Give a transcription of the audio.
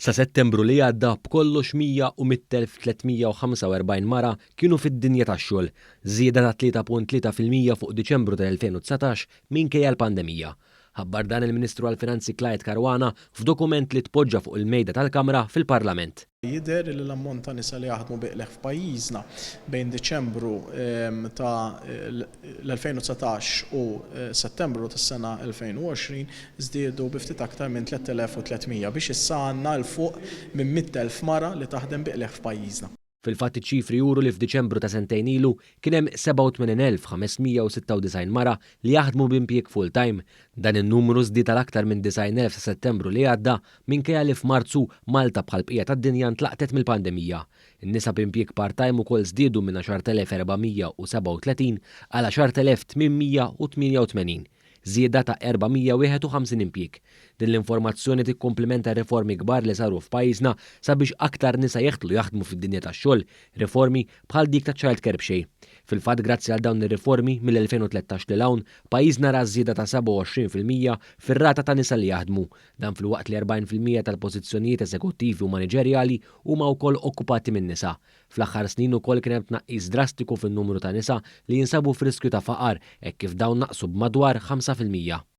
Sa Settembru li għadda b'kollox 100,345 mara kienu fid-dinja tax-xogħol, żieda ta' 3.3% fuq Diċembru tal-2019 minkejja l-pandemija. Ħabbar dan il-Ministru għall-Finanzi Clyde Caruana f'dokument li tpoġġa fuq il-mejda tal-Kamra fil-Parlament. Jidher li l-ammont ta' nisa li jaħdmu biqleħ f'pajjiżna bejn Diċembru ta' l-2019 u Settembru tas-sena 2020 żdiedu bi ftit aktar minn 3,300 biex issa għandna l fuq minn 100,000 mara li taħdem biqleħ f'pajjiżna. Fil-fatt iċ-ċifri juru li f'Diċembru ta' sentejn ilu kien hemm 87,596 mara li jaħdmu b'impjieg full-time. Dan in-numru żdied tal-aktar minn 90,000 sa' Settembru li għadda minkejja li f'Marzu Malta bħal bqija tad-dinja ntlaqtet mill-pandemija. In-nisa b'impjieg part-time ukoll żdiedu minn 10,437 għal 10,888. Żieda ta' 451 impjieg. Din l-informazzjoni tikkomplementa riformi kbar li saru f'pajjiżna sabiex aktar nisa jaħdmu fid-dinja tax-xogħol, riformi bħal dik ta' Child Care b'xejn. Fil-fatt grazzi għal dawn ir-riformi mill-2013 lil hawn pajjiżna ra żieda ta' 27% fir-rata ta' nisa li jaħdmu. Dan filwaqt li 40% tal-pożizzjonijiet eżekuttivi u maniġerjali huma wkoll okkupati minn nisa. Fl-aħħar snin ukoll kien hemm tnaqqis drastiku fin-numru ta' nisa li jinsabu f'riskju ta' faqar hekk kif dawn naqsu b'madwar 5%.